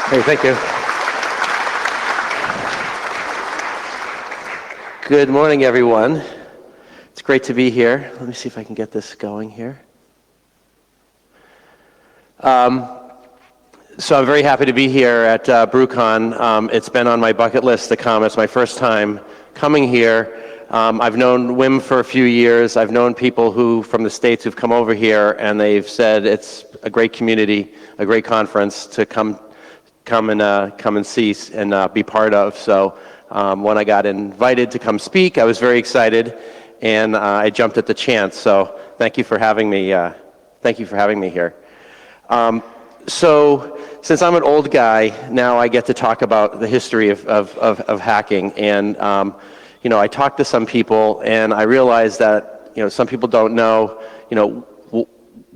Hey, thank you. Good morning, everyone. It's great to be here. Let me see if I can get this going here. So I'm very happy to be here at BruCON. It's been on my bucket list to come. It's my first time coming here. I've known Wim for a few years. I've known people from the States who've come over here, and they've said it's a great community, a great conference to come and see and be part of. So when I got invited to come speak, I was very excited, and I jumped at the chance. So thank you for having me. Thank you for having me here. So since I'm an old guy, now I get to talk about the history of hacking. And I talked to some people, and I realized that some people don't know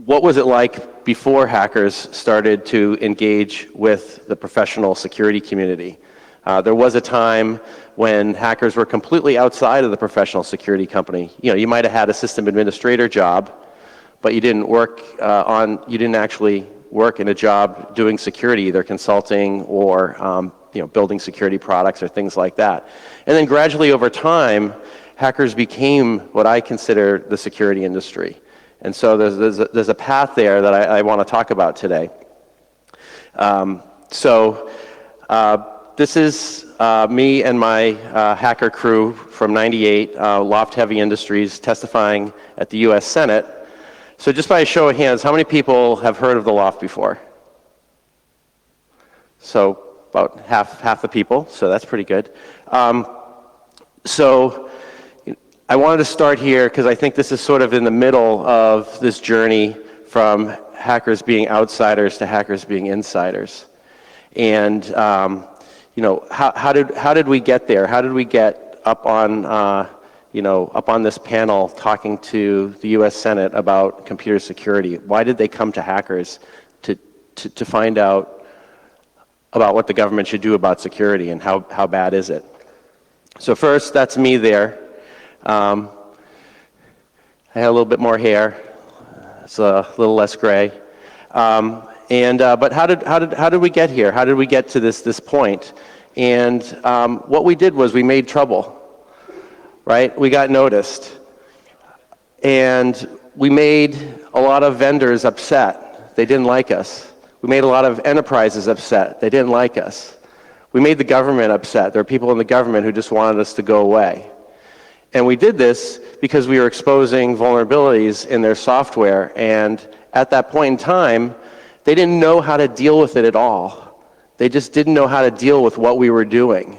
what was it like before hackers started to engage with the professional security community. There was a time when hackers were completely outside of the professional security company. You might have had a system administrator job, but you didn't actually work in a job doing security, either consulting or building security products or things like that. And then gradually over time, hackers became what I consider the security industry. And so there's a path there that I want to talk about today. This is me and my hacker crew from '98, Loft Heavy Industries, testifying at the US Senate. So just by a show of hands, how many people have heard of the Loft before? So about half the people, so that's pretty good. So I wanted to start here because I think this is sort of in the middle of this journey from hackers being outsiders to hackers being insiders. And how did we get there? How did we get up on up on this panel talking to the U.S. Senate about computer security? Why did they come to hackers to find out about what the government should do about security and how bad is it? So first, that's me there. I had a little bit more hair. It's a little less gray. But how did we get here? How did we get to this point? And what we did was we made trouble. Right? We got noticed. And we made a lot of vendors upset. They didn't like us. We made a lot of enterprises upset. They didn't like us. We made the government upset. There are people in the government who just wanted us to go away. And we did this because we were exposing vulnerabilities in their software. And at that point in time, they didn't know how to deal with it at all. They just didn't know how to deal with what we were doing.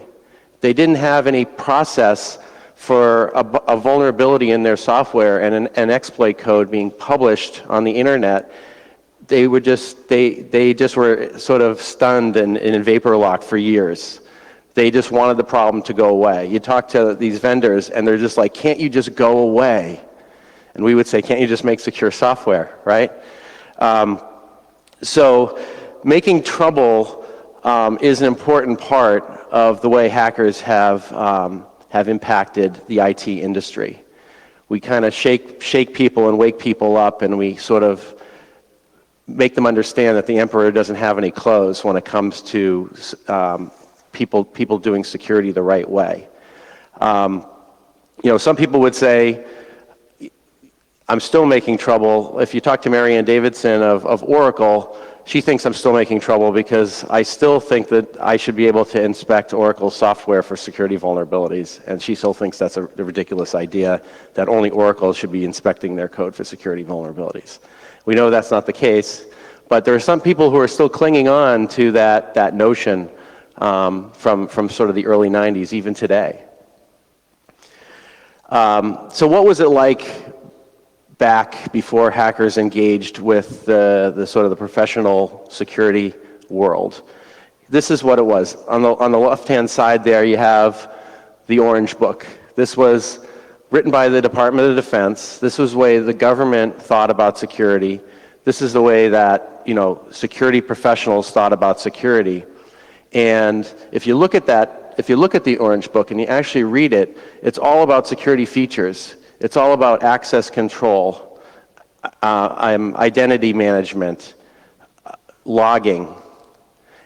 They didn't have any process for a vulnerability in their software and an exploit code being published on the internet. They just were sort of stunned and in vapor lock for years. They just wanted the problem to go away. You talk to these vendors and they're just like, can't you just go away? And we would say, can't you just make secure software, right? So making trouble is an important part of the way hackers have impacted the IT industry. We kind of shake people and wake people up, and we sort of make them understand that the emperor doesn't have any clothes when it comes to people doing security the right way. Some people would say, I'm still making trouble. If you talk to Marianne Davidson of Oracle, she thinks I'm still making trouble because I still think that I should be able to inspect Oracle software for security vulnerabilities. And she still thinks that's a ridiculous idea, that only Oracle should be inspecting their code for security vulnerabilities. We know that's not the case, but there are some people who are still clinging on to that notion from sort of the early 90s, even today. So what was it like back before hackers engaged with the sort of the professional security world? This is what it was. On the left-hand side there, you have the Orange Book. This was written by the Department of Defense. This was the way the government thought about security. This is the way that security professionals thought about security. And if you look at that, if you look at the Orange Book and you actually read it, it's all about security features. It's all about access control, identity management, logging.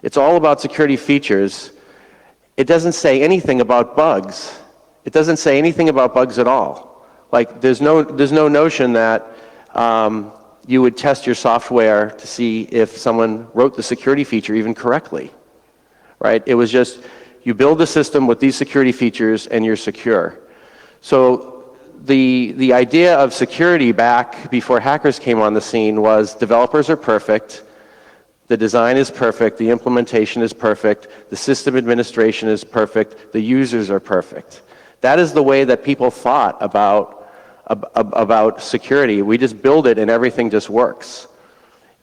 It's all about security features. It doesn't say anything about bugs. It doesn't say anything about bugs at all. Like, there's no notion that you would test your software to see if someone wrote the security feature even correctly, right? It was just, you build a system with these security features and you're secure. So the idea of security back before hackers came on the scene was developers are perfect, the design is perfect, the implementation is perfect, the system administration is perfect, the users are perfect. That is the way that people thought about security. We just build it and everything just works.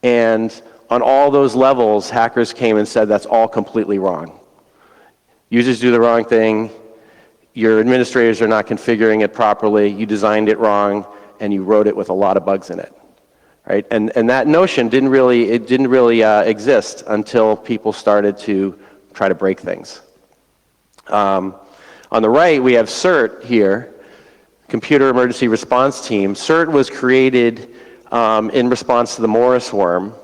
And on all those levels, hackers came and said that's all completely wrong. Users do the wrong thing, your administrators are not configuring it properly, you designed it wrong, and you wrote it with a lot of bugs in it. Right? And that notion didn't really exist until people started to try to break things. On the right, we have CERT here, Computer Emergency Response Team. CERT was created in response to the Morris worm.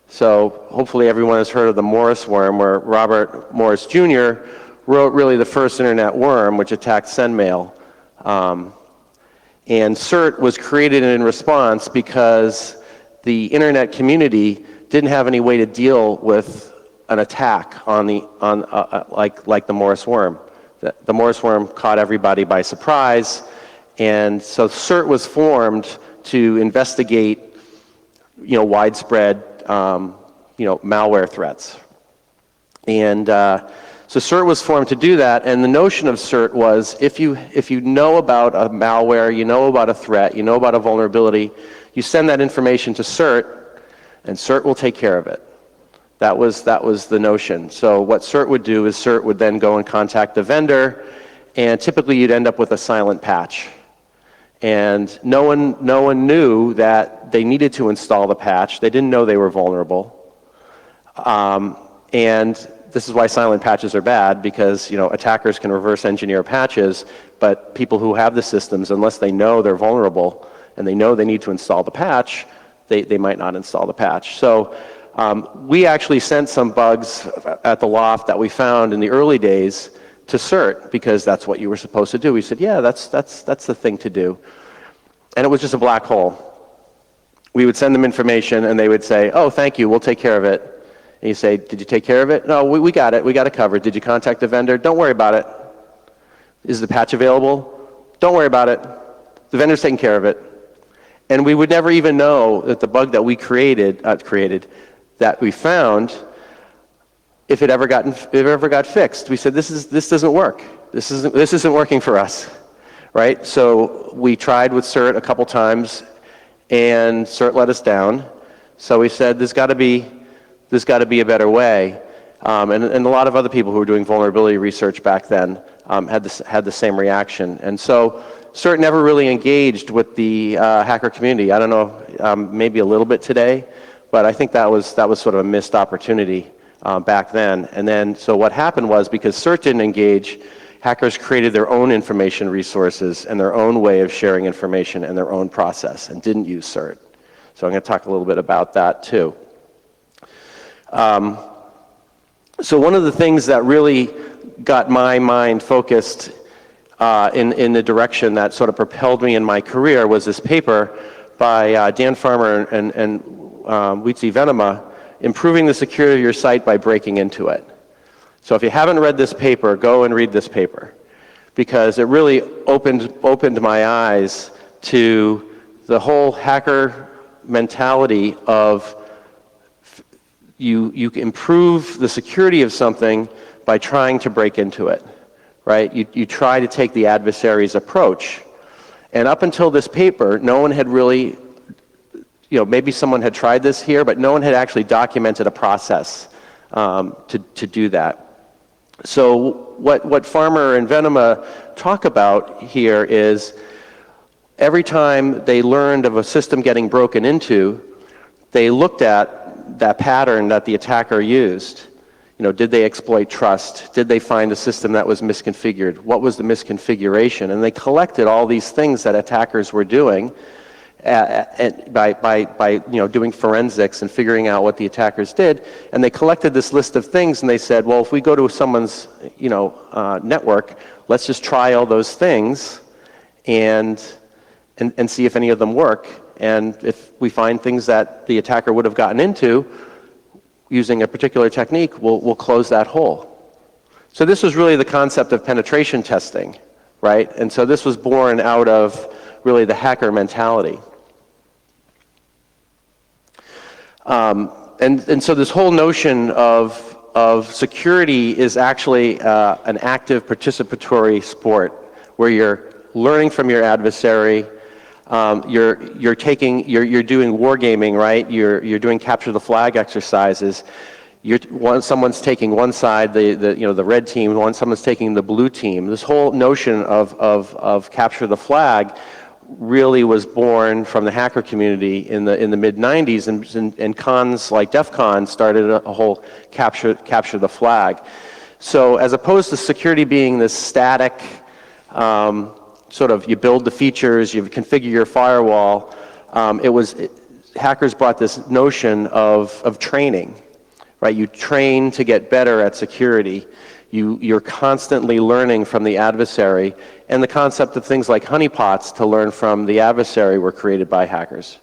So hopefully everyone has heard of the Morris worm, where Robert Morris Jr. wrote really the first internet worm, which attacked SendMail. And CERT was created in response because the internet community didn't have any way to deal with an attack like the Morris worm. The Morris worm caught everybody by surprise, and so CERT was formed to investigate, widespread, malware threats. And so CERT was formed to do that, and the notion of CERT was if you know about a malware, you know about a threat, you know about a vulnerability, you send that information to CERT, and CERT will take care of it. That was the notion. So what CERT would do is CERT would then go and contact the vendor, and typically you'd end up with a silent patch. And no one knew that they needed to install the patch. They didn't know they were vulnerable. And this is why silent patches are bad, because attackers can reverse engineer patches, but people who have the systems, unless they know they're vulnerable and they know they need to install the patch, they might not install the patch. So we actually sent some bugs at the loft that we found in the early days to CERT, because that's what you were supposed to do. We said, yeah, that's the thing to do. And it was just a black hole. We would send them information and they would say, oh, thank you, we'll take care of it. And you say, did you take care of it? No, we got it, we got it covered. Did you contact the vendor? Don't worry about it. Is the patch available? Don't worry about it. The vendor's taking care of it. And we would never even know that the bug that we that we found, if it ever got fixed. We said, this doesn't work. This isn't working for us, right? So we tried with CERT a couple times, and CERT let us down. So we said, there's got to be a better way. And a lot of other people who were doing vulnerability research back then had the same reaction. And so CERT never really engaged with the hacker community. I don't know, maybe a little bit today, but I think that was sort of a missed opportunity back then. And then, so what happened was, because CERT didn't engage, hackers created their own information resources and their own way of sharing information and their own process, and didn't use CERT. So I'm going to talk a little bit about that too. So one of the things that really got my mind focused in the direction that sort of propelled me in my career was this paper by Dan Farmer and Wysopal, Improving the Security of Your Site by Breaking into It. So if you haven't read this paper, go and read this paper, because it really opened my eyes to the whole hacker mentality of you improve the security of something by trying to break into it, right? You try to take the adversary's approach. And up until this paper, no one had really, maybe someone had tried this here, but no one had actually documented a process to do that. So what Farmer and Venema talk about here is every time they learned of a system getting broken into, they looked at that pattern that the attacker used. Did they exploit trust? Did they find a system that was misconfigured? What was the misconfiguration? And they collected all these things that attackers were doing, doing forensics and figuring out what the attackers did. And they collected this list of things, and they said, well, if we go to someone's network, let's just try all those things and see if any of them work. And if we find things that the attacker would have gotten into using a particular technique, we'll close that hole. So this was really the concept of penetration testing, right? And so this was born out of really the hacker mentality. And so this whole notion of security is actually an active participatory sport where you're learning from your adversary. You're doing wargaming, right? You're doing capture the flag exercises. Someone's taking one side, the red team, someone's taking the blue team. This whole notion of capture the flag really was born from the hacker community in the mid-90s, and cons like DEF CON started a whole capture the flag. So as opposed to security being this static sort of, you build the features, you configure your firewall, hackers brought this notion of training, right? You train to get better at security. You're constantly learning from the adversary, and the concept of things like honeypots to learn from the adversary were created by hackers.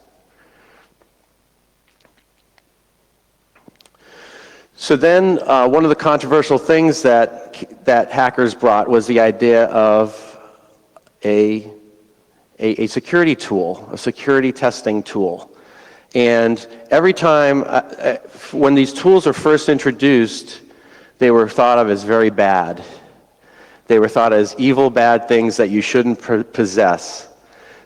So then one of the controversial things that hackers brought was the idea of a security tool, a security testing tool. And every time, when these tools are first introduced, they were thought of as very bad. They were thought as evil, bad things that you shouldn't possess.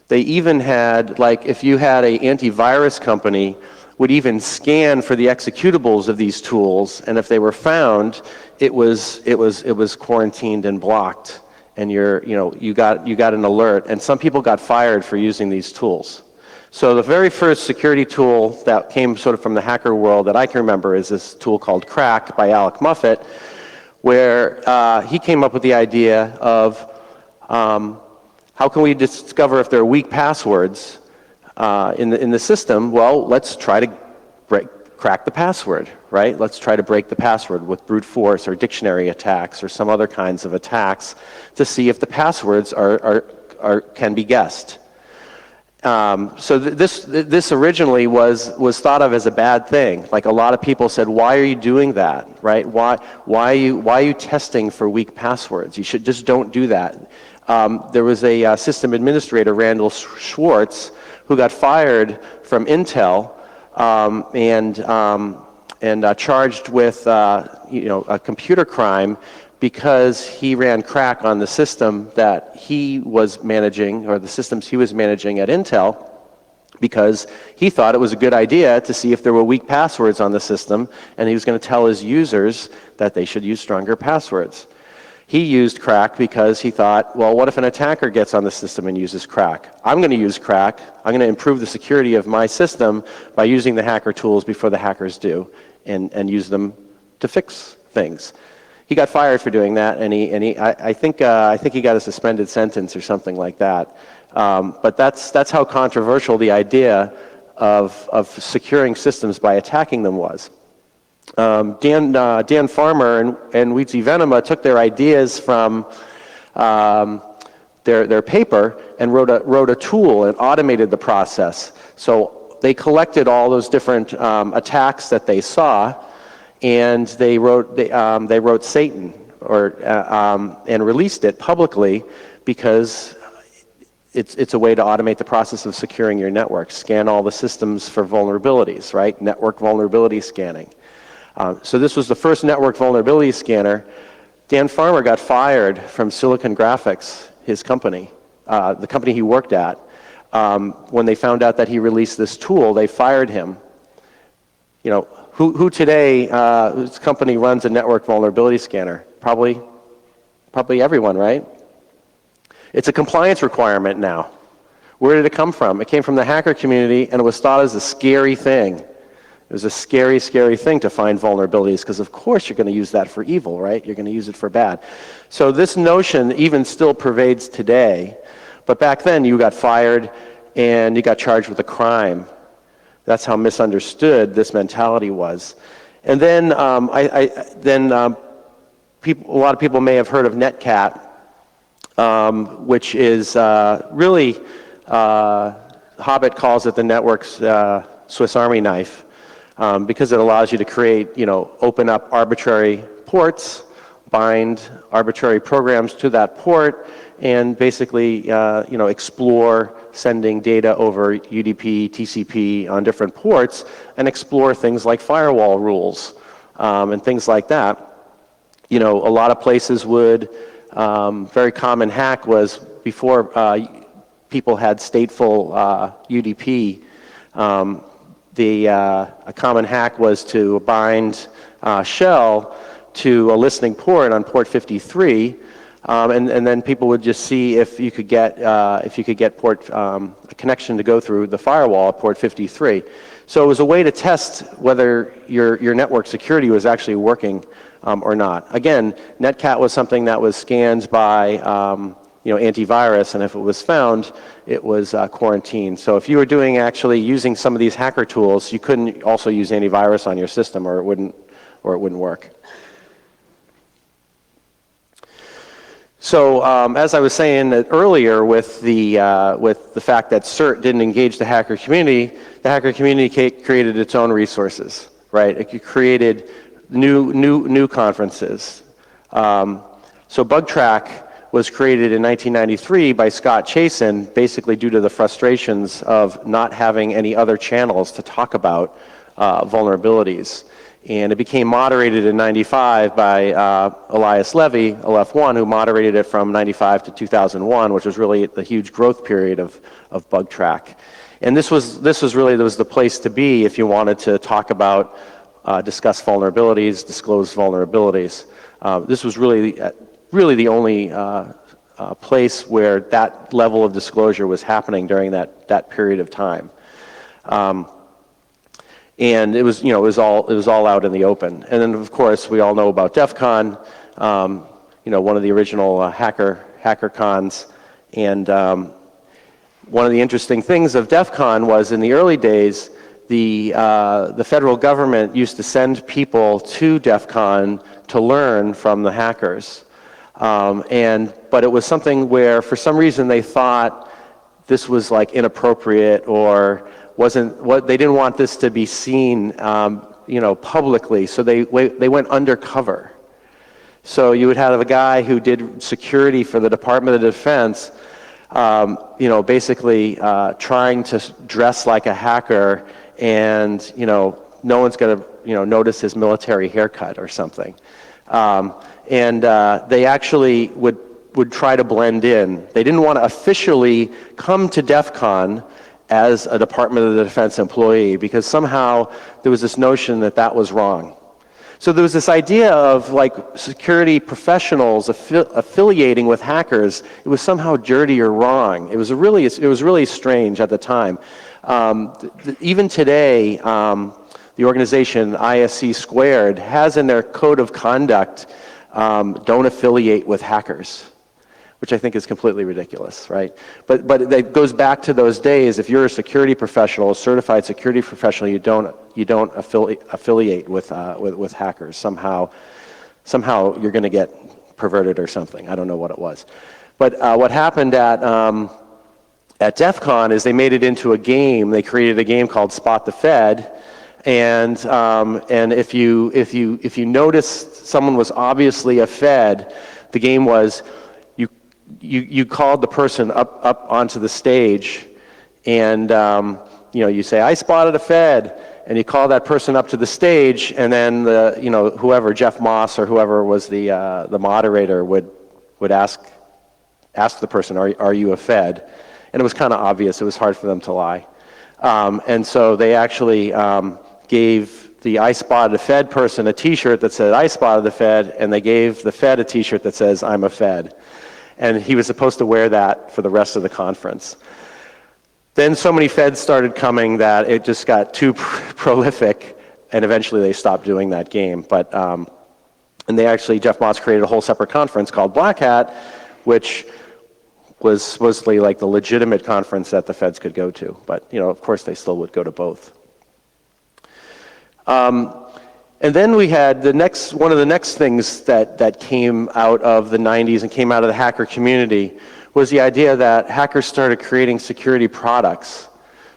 They even had, like, if you had an antivirus company, would even scan for the executables of these tools, and if they were found, it was quarantined and blocked, and you got an alert, and some people got fired for using these tools. So the very first security tool that came sort of from the hacker world that I can remember is this tool called Crack by Alec Muffet, where he came up with the idea of how can we discover if there are weak passwords in the system? Well, let's try to crack the password, right? Let's try to break the password with brute force or dictionary attacks or some other kinds of attacks to see if the passwords can be guessed. So this originally was thought of as a bad thing. Like, a lot of people said, "Why are you doing that? Right? Why are you testing for weak passwords? You should just don't do that." There was a system administrator, Randall Schwartz, who got fired from Intel and charged with a computer crime because he ran crack on the system that he was managing, or the systems he was managing at Intel, because he thought it was a good idea to see if there were weak passwords on the system, and he was going to tell his users that they should use stronger passwords. He used crack because he thought, well, what if an attacker gets on the system and uses crack? I'm going to use crack. I'm going to improve the security of my system by using the hacker tools before the hackers do, and use them to fix things. He got fired for doing that, and I think he got a suspended sentence or something like that. But that's how controversial the idea of securing systems by attacking them was. Dan Farmer and Weezy Venema took their ideas from their paper and wrote a tool and automated the process. So they collected all those different attacks that they saw, and they wrote Satan and released it publicly because it's a way to automate the process of securing your network. Scan all the systems for vulnerabilities, right? Network vulnerability scanning. So this was the first network vulnerability scanner. Dan Farmer got fired from Silicon Graphics, his company, the company he worked at. When they found out that he released this tool, they fired him. Who today, whose company runs a network vulnerability scanner? Probably everyone, right? It's a compliance requirement now. Where did it come from? It came from the hacker community, and it was thought as a scary thing. It was a scary, scary thing to find vulnerabilities, because of course you're going to use that for evil, right? You're going to use it for bad. So this notion even still pervades today. But back then you got fired, and you got charged with a crime. That's how misunderstood this mentality was. And then, a lot of people may have heard of Netcat, which is really, Hobbit calls it the network's Swiss Army knife, because it allows you to create, open up arbitrary ports, bind arbitrary programs to that port, and basically, explore sending data over UDP, TCP on different ports, and explore things like firewall rules and things like that. A lot of places would, very common hack was before people had stateful UDP, a common hack was to bind shell to a listening port on port 53, and then people would just see if you could get port a connection to go through the firewall at port 53. So it was a way to test whether your network security was actually working or not. Again, Netcat was something that was scanned by antivirus, and if it was found, it was quarantined. So if you were using some of these hacker tools, you couldn't also use antivirus on your system, or it wouldn't work. So as I was saying earlier, with the fact that CERT didn't engage the hacker community created its own resources, right? It created new conferences. So BugTrack was created in 1993 by Scott Chasen, basically due to the frustrations of not having any other channels to talk about vulnerabilities. And it became moderated in 95 by Elias Levy, LF1, who moderated it from 95 to 2001, which was really the huge growth period of BugTrack. And this was the place to be if you wanted to talk about, discuss vulnerabilities, disclose vulnerabilities. This was really the only place where that level of disclosure was happening during that period of time. And it was all out in the open. And then, of course, we all know about DEF CON, one of the original hacker cons. And one of the interesting things of DEF CON was, in the early days, the federal government used to send people to DEF CON to learn from the hackers. But it was something where, for some reason, they thought this was like inappropriate, or they didn't want this to be seen, publicly. So they went undercover. So you would have a guy who did security for the Department of Defense, basically trying to dress like a hacker, and no one's going to notice his military haircut or something. They actually would try to blend in. They didn't want to officially come to DEF CON as a Department of the Defense employee, because somehow there was this notion that was wrong. So there was this idea of security professionals affiliating with hackers. It was somehow dirty or wrong. It was really strange at the time. Even today, the organization ISC Squared has in their code of conduct, don't affiliate with hackers, which I think is completely ridiculous, right? But it goes back to those days. If you're a security professional, a certified security professional, you don't affiliate with hackers. Somehow you're going to get perverted or something. I don't know what it was. But what happened at DEF CON is they made it into a game. They created a game called Spot the Fed. And if you noticed someone was obviously a Fed, the game was you called the person up onto the stage, and you say, "I spotted a Fed," and you call that person up to the stage, and then whoever, Jeff Moss or whoever was the moderator, would ask the person, "Are you a Fed?" And it was kind of obvious. It was hard for them to lie, and so they actually gave the "I spotted a Fed" person a T-shirt that said "I spotted the Fed," and they gave the Fed a T-shirt that says "I'm a Fed." And he was supposed to wear that for the rest of the conference. Then so many Feds started coming that it just got too prolific, and eventually they stopped doing that game. But and Jeff Moss created a whole separate conference called Black Hat, which was supposedly like the legitimate conference that the feds could go to. But, of course they still would go to both. And then we had one of the next things that came out of the 90s and came out of the hacker community was the idea that hackers started creating security products.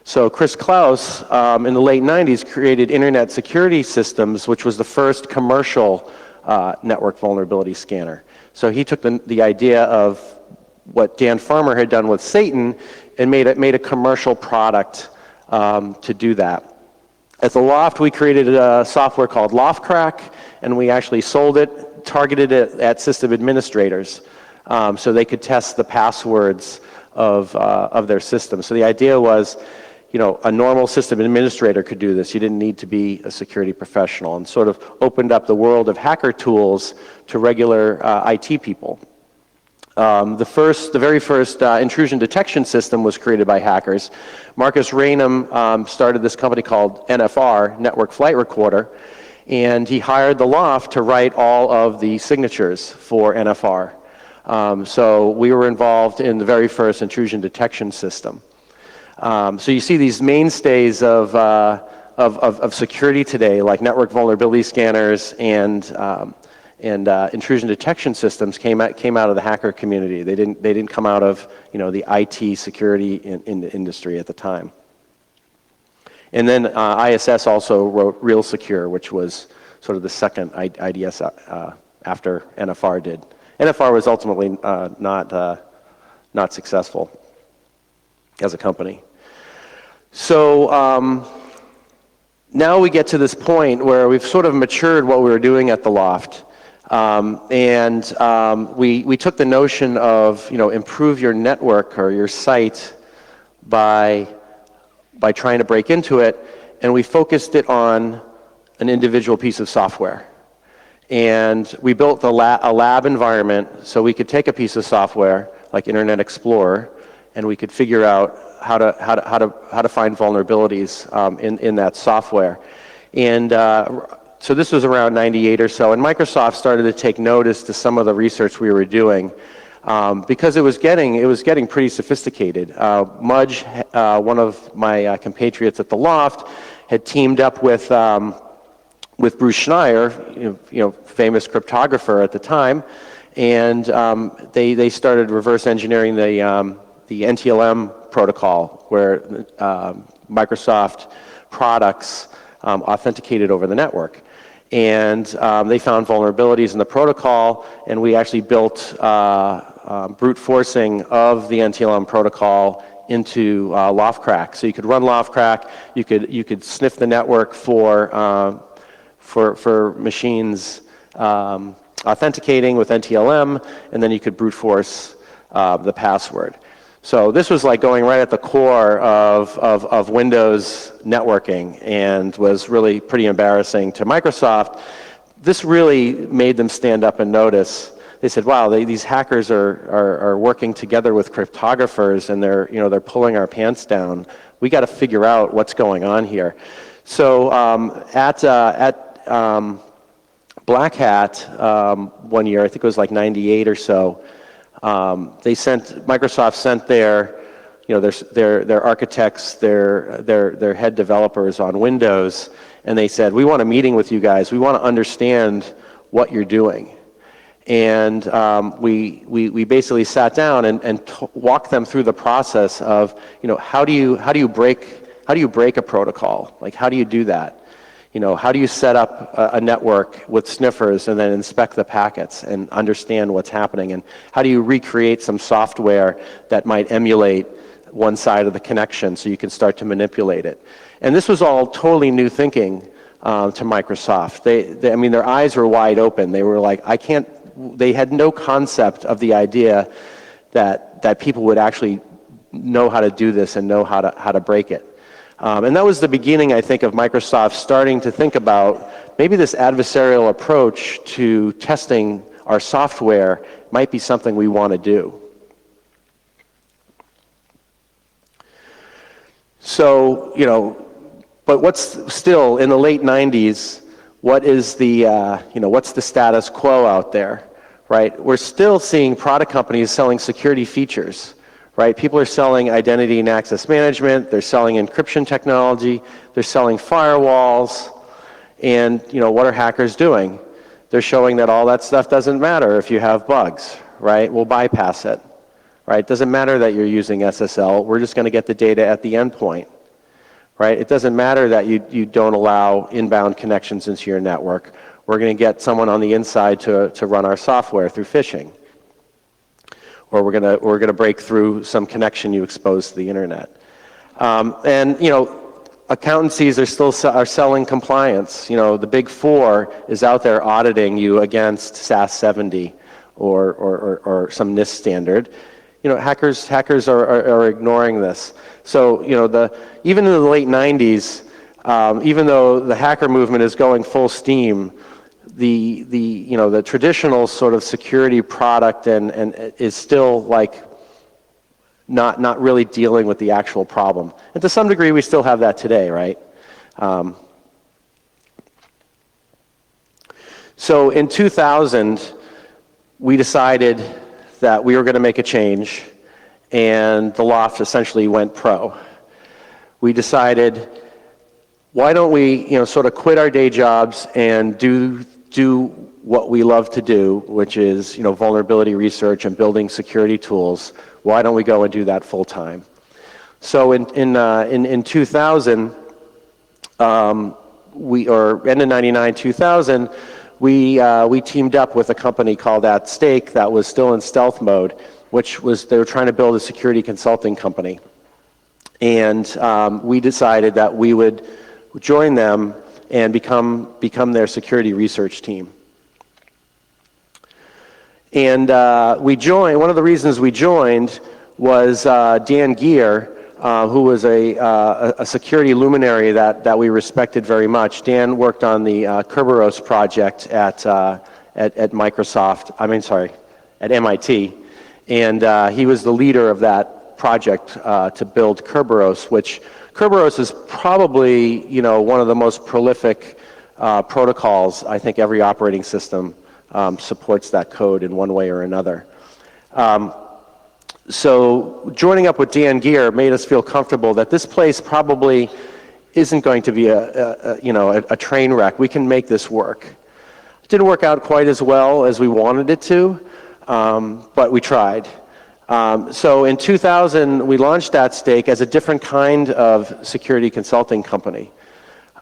So Chris Klaus, in the late 90s, created Internet Security Systems, which was the first commercial network vulnerability scanner. So he took the idea of what Dan Farmer had done with Satan and made a commercial product to do that. At the Loft, we created a software called LoftCrack, and we actually sold it, targeted it at system administrators, so they could test the passwords of their system. So the idea was, a normal system administrator could do this. You didn't need to be a security professional, and sort of opened up the world of hacker tools to regular IT people. The very first intrusion detection system was created by hackers. Marcus Raynham started this company called NFR, Network Flight Recorder, and he hired the Loft to write all of the signatures for NFR. So we were involved in the very first intrusion detection system. So you see these mainstays of security today, like network vulnerability scanners and intrusion detection systems came out of the hacker community. They didn't come out of the IT security in the industry at the time. And then ISS also wrote Real Secure, which was sort of the second IDS after NFR did. NFR was ultimately not successful as a company. So now we get to this point where we've sort of matured what we were doing at the Loft. We took the notion of, improve your network or your site by trying to break into it, and we focused it on an individual piece of software. And we built a lab environment so we could take a piece of software like Internet Explorer, and we could figure out how to find vulnerabilities in that software. And so this was around 98 or so, and Microsoft started to take notice to some of the research we were doing because it was getting pretty sophisticated. Mudge, one of my compatriots at the Loft, had teamed up with Bruce Schneier, famous cryptographer at the time, and they started reverse engineering the NTLM protocol, where Microsoft products authenticated over the network. And they found vulnerabilities in the protocol, and we actually built brute forcing of the NTLM protocol into LoftCrack. So you could run LoftCrack, you could sniff the network for machines authenticating with NTLM, and then you could brute force the password. So this was like going right at the core of Windows networking, and was really pretty embarrassing to Microsoft. This really made them stand up and notice. They said, wow, these hackers are working together with cryptographers, and they're pulling our pants down. We got to figure out what's going on here. So at Black Hat one year, I think it was like 98 or so, Microsoft sent their architects, their head developers on Windows, and they said, we want a meeting with you guys. We want to understand what you're doing. And we basically sat down and walked them through the process of, how do you break a protocol? Like, how do you do that? How do you set up a network with sniffers and then inspect the packets and understand what's happening? And how do you recreate some software that might emulate one side of the connection so you can start to manipulate it? And this was all totally new thinking to Microsoft. Their eyes were wide open. They were like, they had no concept of the idea that people would actually know how to do this and know how to break it. And that was the beginning, I think, of Microsoft starting to think about maybe this adversarial approach to testing our software might be something we want to do. So, but what's still in the late 90s, what is what's the status quo out there, right? We're still seeing product companies selling security features, right? People are selling identity and access management, they're selling encryption technology, they're selling firewalls, and what are hackers doing? They're showing that all that stuff doesn't matter if you have bugs, right? We'll bypass it, right? It doesn't matter that you're using SSL, we're just going to get the data at the endpoint, right? It doesn't matter that you don't allow inbound connections into your network. We're going to get someone on the inside to run our software through phishing. Or we're going to break through some connection you expose to the internet. Accountancies are still selling compliance. The Big Four is out there auditing you against SAS 70 or some NIST standard. Hackers are ignoring this. So even in the late 90s, even though the hacker movement is going full steam, the traditional sort of security product and is still like not really dealing with the actual problem. And to some degree, we still have that today, right? So in 2000, we decided that we were going to make a change, and the loft essentially went pro. We decided, why don't we sort of quit our day jobs and do what we love to do, which is vulnerability research and building security tools. Why don't we go and do that full time? So in 2000, end of 99, 2000, we teamed up with a company called At Stake that was still in stealth mode, which was they were trying to build a security consulting company, and we decided that we would join them and become their security research team. And we joined. One of the reasons we joined was Dan Geer, who was a security luminary that we respected very much. Dan worked on the Kerberos project at Microsoft. At MIT, and he was the leader of that project to build Kerberos, which Kerberos is probably one of the most prolific protocols. I think every operating system supports that code in one way or another. So joining up with Dan Geer made us feel comfortable that this place probably isn't going to be a train wreck. We can make this work. It didn't work out quite as well as we wanted it to, but we tried. So in 2000, we launched At Stake as a different kind of security consulting company.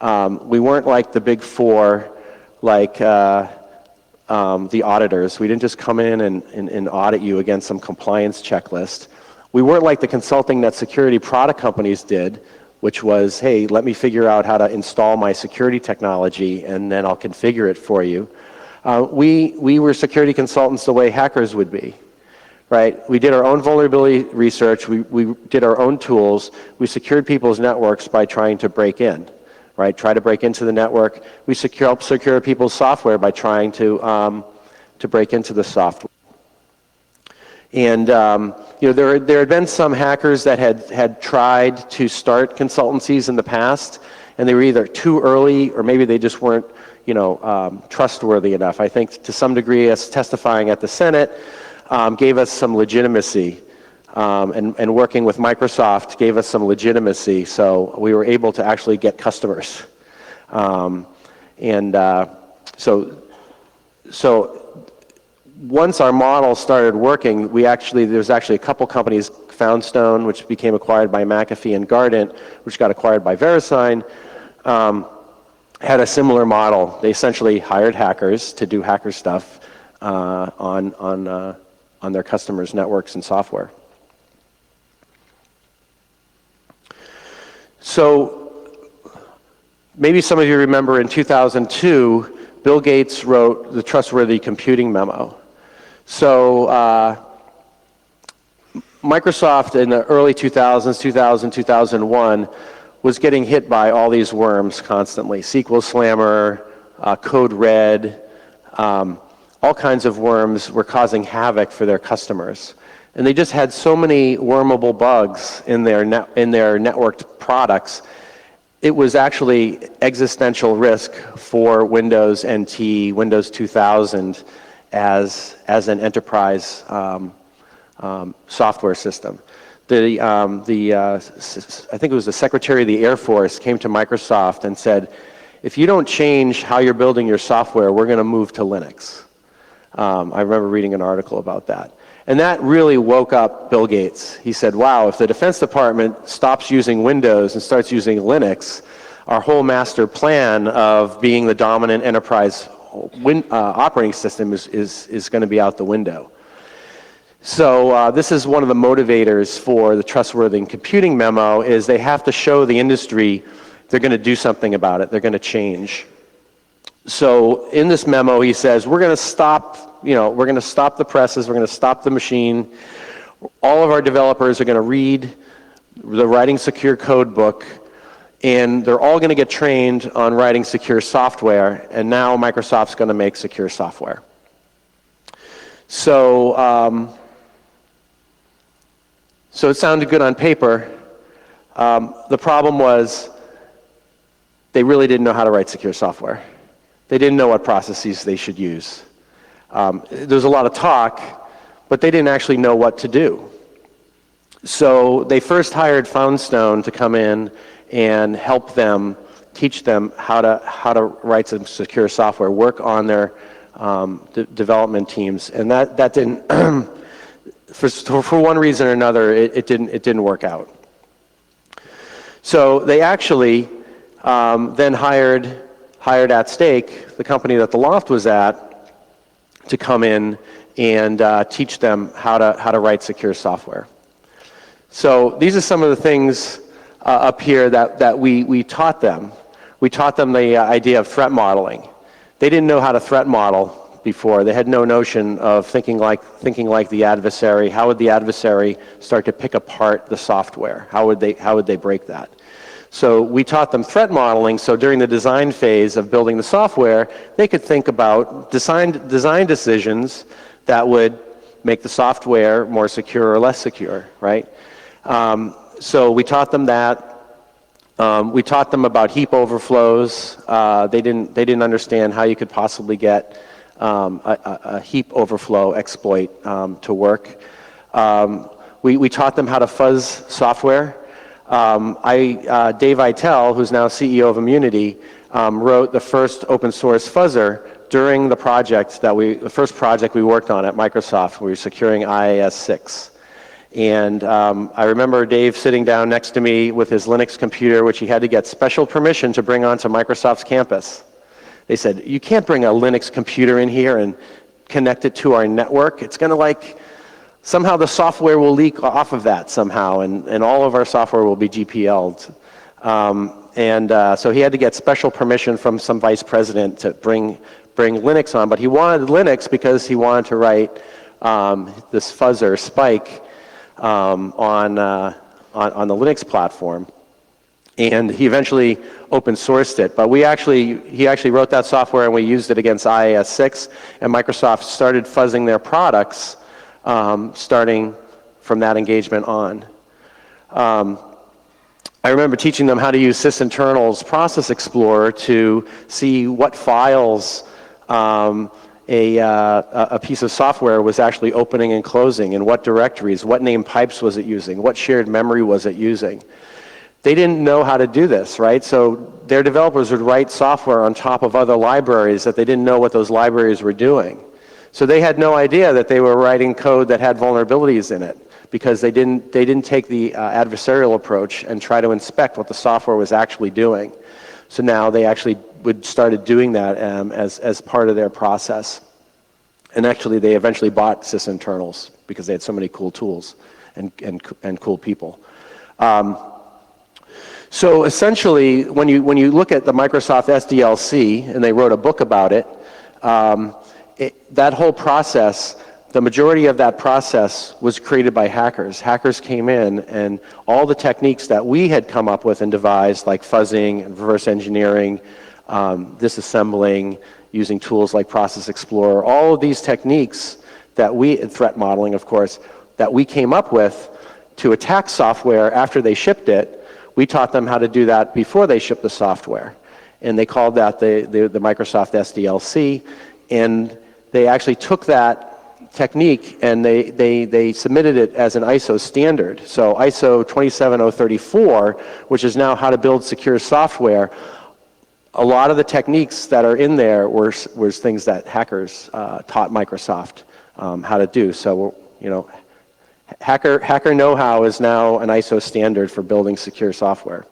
We weren't like the Big Four, like the auditors. We didn't just come in and audit you against some compliance checklist. We weren't like the consulting that security product companies did, which was, hey, let me figure out how to install my security technology and then I'll configure it for you. We were security consultants the way hackers would be, right? We did our own vulnerability research. We did our own tools. We secured people's networks by trying to break in. Right, try to break into the network. We help secure people's software by trying to break into the software. And there had been some hackers that had tried to start consultancies in the past, and they were either too early or maybe they just weren't trustworthy enough. I think to some degree, us testifying at the Senate gave us some legitimacy. And working with Microsoft gave us some legitimacy, so we were able to actually get customers. So once our model started working, there's actually a couple companies, Foundstone, which became acquired by McAfee, and Guardant, which got acquired by VeriSign, had a similar model. They essentially hired hackers to do hacker stuff on their customers' networks and software. So maybe some of you remember in 2002, Bill Gates wrote the Trustworthy Computing Memo. So Microsoft in the early 2000s, 2001, was getting hit by all these worms constantly. SQL Slammer, Code Red, all kinds of worms were causing havoc for their customers. And they just had so many wormable bugs in their networked products, it was actually existential risk for Windows NT, Windows 2000, as an enterprise software system. I think it was the Secretary of the Air Force came to Microsoft and said, if you don't change how you're building your software, we're going to move to Linux. I remember reading an article about that. And that really woke up Bill Gates. He said, wow, if the Defense Department stops using Windows and starts using Linux, our whole master plan of being the dominant enterprise operating system is going to be out the window. So this is one of the motivators for the Trustworthy Computing memo, is they have to show the industry they're going to do something about it, they're going to change. So in this memo he says, we're going to stop, we're going to stop the presses, we're going to stop the machine. All of our developers are going to read the Writing Secure Code book, and they're all going to get trained on writing secure software, and now Microsoft's going to make secure software. So so it sounded good on paper. The problem was they really didn't know how to write secure software. They didn't know what processes they should use. There's a lot of talk, but they didn't actually know what to do. So they first hired Foundstone to come in and help them, teach them how to write some secure software, work on their development teams, and that didn't. For one reason or another, it didn't work out. So they actually then hired At Stake, the company that the Loft was at, to come in and teach them how to write secure software. So these are some of the things up here that we taught them. We taught them the idea of threat modeling. They didn't know how to threat model before. They had no notion of thinking like the adversary. How would the adversary start to pick apart the software? How would they break that? So we taught them threat modeling, so during the design phase of building the software, they could think about design decisions that would make the software more secure or less secure, right? So we taught them that. We taught them about heap overflows. They didn't understand how you could possibly get a heap overflow exploit to work. We taught them how to fuzz software. Dave Eitel, who's now CEO of Immunity, wrote the first open source fuzzer during the first project we worked on at Microsoft. We were securing IIS 6. And I remember Dave sitting down next to me with his Linux computer, which he had to get special permission to bring onto Microsoft's campus. They said, you can't bring a Linux computer in here and connect it to our network. It's going to somehow the software will leak off of that somehow, and all of our software will be GPL'd. So he had to get special permission from some vice president to bring Linux on, but he wanted Linux because he wanted to write this fuzzer, Spike, on the Linux platform. And he eventually open sourced it, but he actually wrote that software and we used it against IIS 6, and Microsoft started fuzzing their products starting from that engagement on. I remember teaching them how to use sysinternal's Process Explorer to see what files a piece of software was actually opening and closing, and what directories, what name pipes was it using, what shared memory was it using. They didn't know how to do this, right? So their developers would write software on top of other libraries that they didn't know what those libraries were doing. So they had no idea that they were writing code that had vulnerabilities in it, because they didn't take the adversarial approach and try to inspect what the software was actually doing. So now they actually started doing that as part of their process. And actually they eventually bought sysinternals because they had so many cool tools and cool people. So essentially, when you look at the Microsoft SDLC, and they wrote a book about it, that whole process, the majority of that process was created by hackers. Hackers came in, and all the techniques that we had come up with and devised, like fuzzing and reverse engineering, disassembling, using tools like Process Explorer, all of these techniques threat modeling, of course, that we came up with to attack software after they shipped it, we taught them how to do that before they shipped the software. And they called that the Microsoft SDLC. And they actually took that technique and they submitted it as an ISO standard. So ISO 27034, which is now how to build secure software, a lot of the techniques that are in there were things that hackers taught Microsoft how to do. So, you know, hacker know-how is now an ISO standard for building secure software.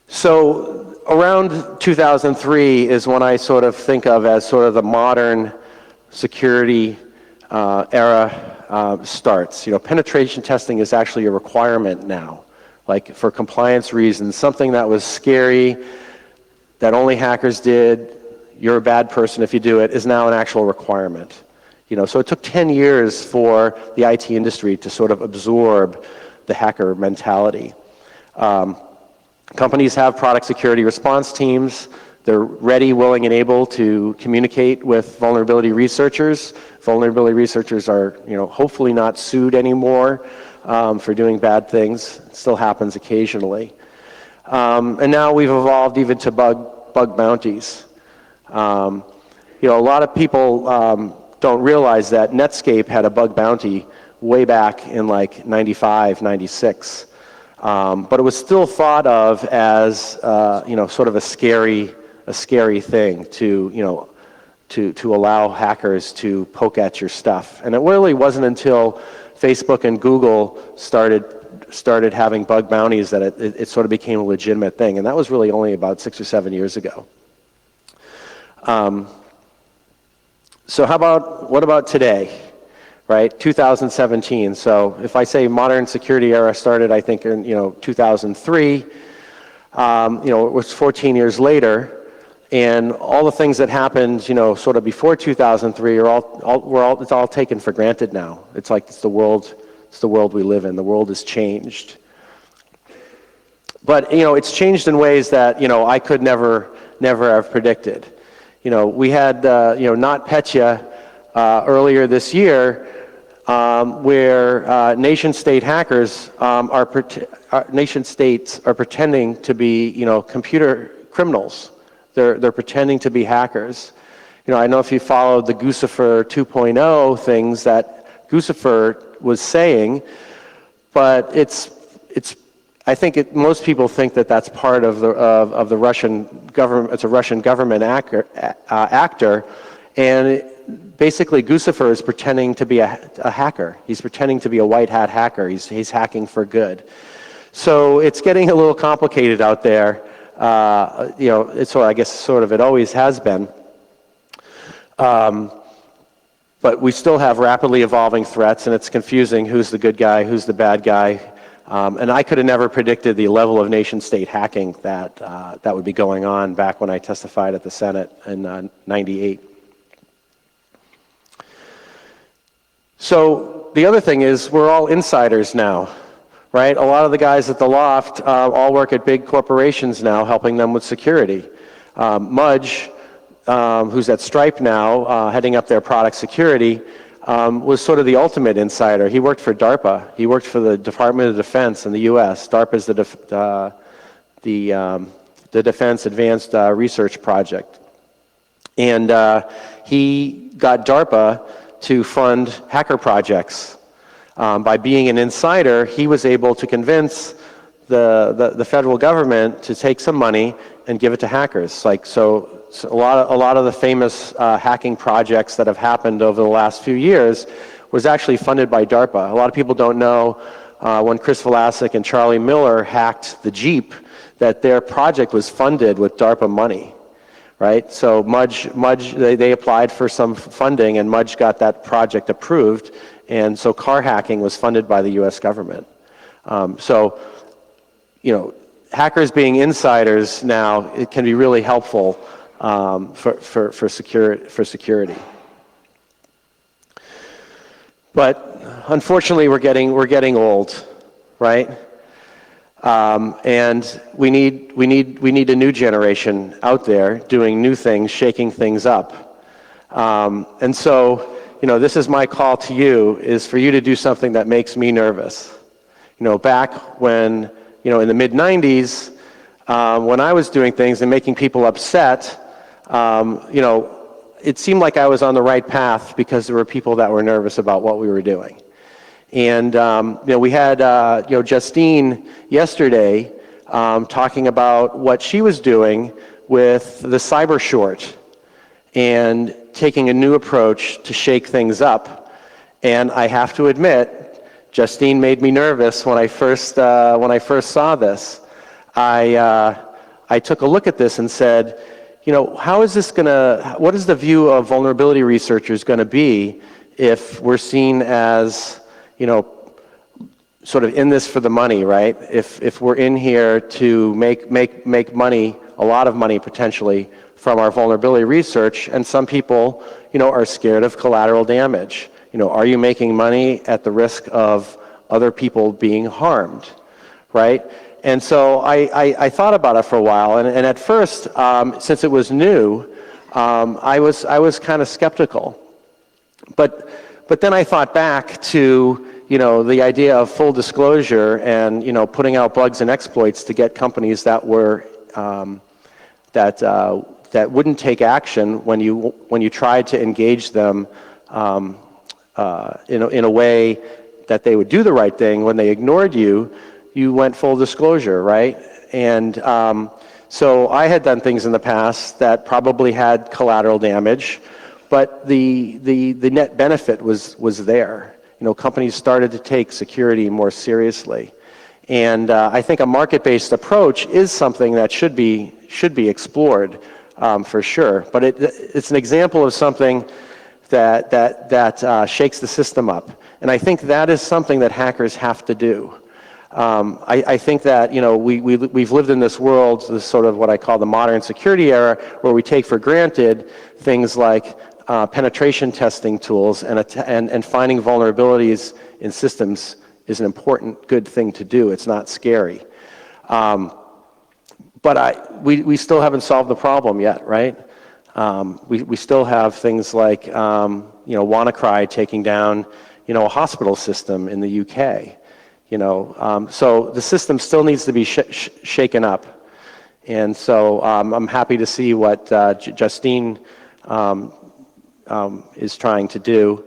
So around 2003 is when I sort of think of as sort of the modern security era starts. You know, penetration testing is actually a requirement now, like for compliance reasons. Something that was scary, that only hackers did, you're a bad person if you do it, is now an actual requirement. You know, so it took 10 years for the IT industry to sort of absorb the hacker mentality. Companies have product security response teams. They're ready, willing, and able to communicate with vulnerability researchers. Vulnerability researchers are, you know, hopefully not sued anymore for doing bad things. It still happens occasionally. And now we've evolved even to bug bounties. You know, a lot of people don't realize that Netscape had a bug bounty way back in like 95, 96. But it was still thought of as, you know, sort of a scary thing to, you know, to allow hackers to poke at your stuff. And it really wasn't until Facebook and Google started having bug bounties that it sort of became a legitimate thing. And that was really only about 6 or 7 years ago. So what about today? Right, 2017. So if I say modern security era started, I think in 2003. You know, it was 14 years later, and all the things that happened, you know, sort of before 2003 it's all taken for granted now. It's like it's the world we live in. The world has changed, but you know, it's changed in ways that, you know, I could never have predicted. You know, we had you know, NotPetya earlier this year. Where nation-state hackers nation-states are pretending to be, you know, computer criminals. They're pretending to be hackers. You know, I know if you followed the Guccifer 2.0 things that Guccifer was saying, but I think most people think that that's part of the Russian government. It's a Russian government actor, and basically, Guccifer is pretending to be a hacker. He's pretending to be a white hat hacker. He's hacking for good. So it's getting a little complicated out there. You know, it's I guess sort of it always has been. But we still have rapidly evolving threats, and it's confusing who's the good guy, who's the bad guy. And I could have never predicted the level of nation-state hacking that would be going on back when I testified at the Senate in '98. So the other thing is we're all insiders now, right? A lot of the guys at the Loft all work at big corporations now, helping them with security. Mudge, who's at Stripe now, heading up their product security, was sort of the ultimate insider. He worked for DARPA. He worked for the Department of Defense in the U.S. DARPA is the Defense Advanced Research Project. And he got DARPA to fund hacker projects. By being an insider, he was able to convince the federal government to take some money and give it to hackers. Like so a lot of the famous hacking projects that have happened over the last few years was actually funded by DARPA. A lot of people don't know when Chris Wysopal and Charlie Miller hacked the Jeep, that their project was funded with DARPA money. Right, so Mudge, they applied for some funding, and Mudge got that project approved, and so car hacking was funded by the U.S. government. So, you know, hackers being insiders now, it can be really helpful for security. But unfortunately, we're getting old, right? And we need a new generation out there doing new things, shaking things up. And so, you know, this is my call to you, is for you to do something that makes me nervous. You know, back when, you know, in the mid-90s, when I was doing things and making people upset, you know, it seemed like I was on the right path because there were people that were nervous about what we were doing. And you know, we had you know, Justine yesterday talking about what she was doing with the cyber short and taking a new approach to shake things up. And I have to admit, Justine made me nervous when I first saw this. I took a look at this and said, you know, how is this gonna? What is the view of vulnerability researchers going to be if we're seen as, you know, sort of in this for the money, right? If we're in here to make money, a lot of money potentially from our vulnerability research, and some people, you know, are scared of collateral damage. You know, are you making money at the risk of other people being harmed, right? And so I thought about it for a while, and at first, since it was new, I was kind of skeptical. But then I thought back to, you know, the idea of full disclosure and, you know, putting out bugs and exploits to get companies that were that wouldn't take action when you tried to engage them in a way that they would do the right thing. When they ignored you, you went full disclosure, right? And so I had done things in the past that probably had collateral damage, but the net benefit was there. You know, companies started to take security more seriously. And I think a market-based approach is something that should be explored for sure. But it's an example of something that shakes the system up. And I think that is something that hackers have to do. I think that, you know, we've lived in this world, this sort of what I call the modern security era, where we take for granted things like penetration testing tools and finding vulnerabilities in systems is an important, good thing to do. It's not scary. But we still haven't solved the problem yet, right? We still have things like, you know, WannaCry taking down, you know, a hospital system in the UK. You know, so the system still needs to be shaken up. And so I'm happy to see what Justine is trying to do,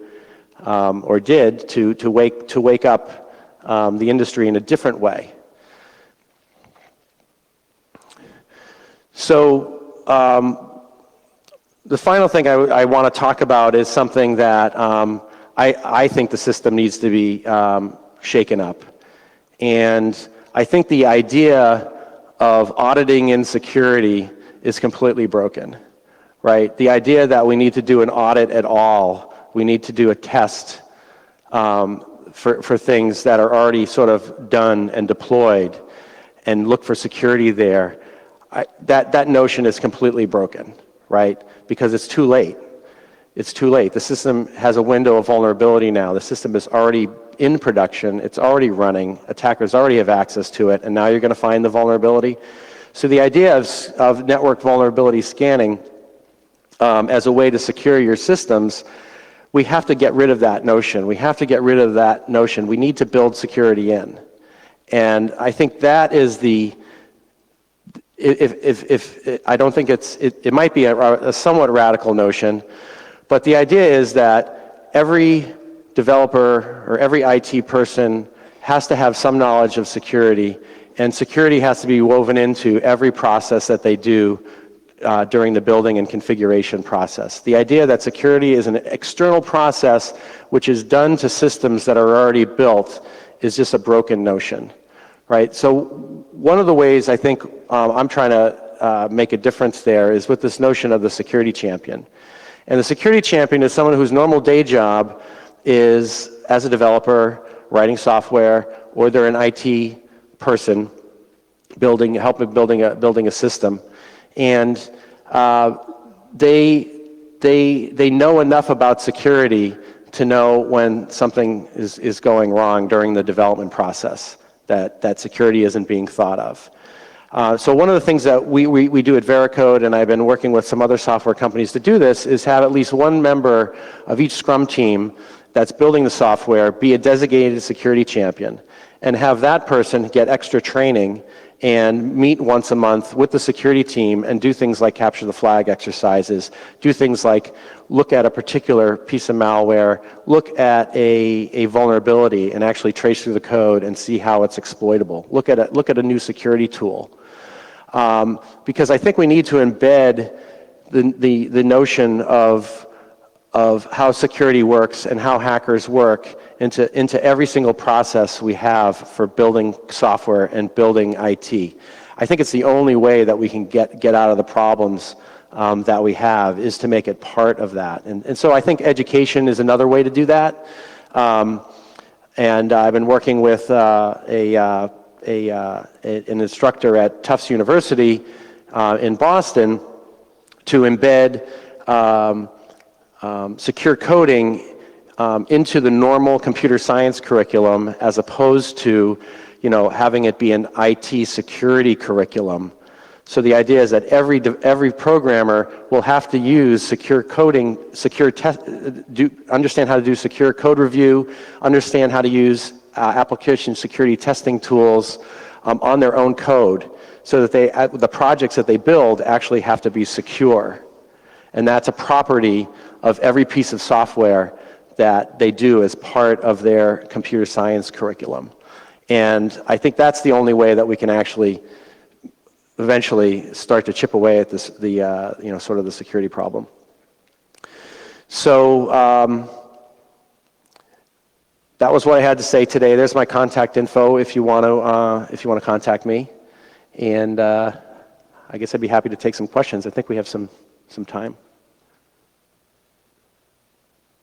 or did, to wake up the industry in a different way. So the final thing I want to talk about is something that I think the system needs to be shaken up. And I think the idea of auditing in security is completely broken, right? The idea that we need to do an audit at all, we need to do a test for things that are already sort of done and deployed and look for security there, that notion is completely broken, right? Because it's too late. It's too late. The system has a window of vulnerability now. The system is already in production. It's already running. Attackers already have access to it, and now you're going to find the vulnerability. So the idea of network vulnerability scanning as a way to secure your systems, we have to get rid of that notion. We have to get rid of that notion. We need to build security in. And I think that is the, I don't think it might be a somewhat radical notion, but the idea is that every developer or every IT person has to have some knowledge of security, and security has to be woven into every process that they do during the building and configuration process. The idea that security is an external process which is done to systems that are already built is just a broken notion, right? So one of the ways I think I'm trying to make a difference there is with this notion of the security champion. And the security champion is someone whose normal day job is as a developer, writing software, or they're an IT person building a system. And they know enough about security to know when something is going wrong during the development process, that security isn't being thought of. So one of the things that we do at Veracode, and I've been working with some other software companies to do this, is have at least one member of each Scrum team that's building the software be a designated security champion, and have that person get extra training and meet once a month with the security team and do things like capture the flag exercises, do things like look at a particular piece of malware, look at a vulnerability and actually trace through the code and see how it's exploitable. Look at a new security tool. Because I think we need to embed the notion of how security works and how hackers work into every single process we have for building software and building IT. I think it's the only way that we can get out of the problems that we have, is to make it part of that. And so I think education is another way to do that. And I've been working with an instructor at Tufts University in Boston to embed secure coding into the normal computer science curriculum, as opposed to, having it be an IT security curriculum. So the idea is that every programmer will have to use secure coding, understand how to do secure code review, understand how to use application security testing tools on their own code, so that the projects that they build actually have to be secure. And that's a property of every piece of software that they do as part of their computer science curriculum. And I think that's the only way that we can actually eventually start to chip away at this, sort of the security problem. So that was what I had to say today. There's my contact info if you want to contact me. And I guess I'd be happy to take some questions. I think we have some time.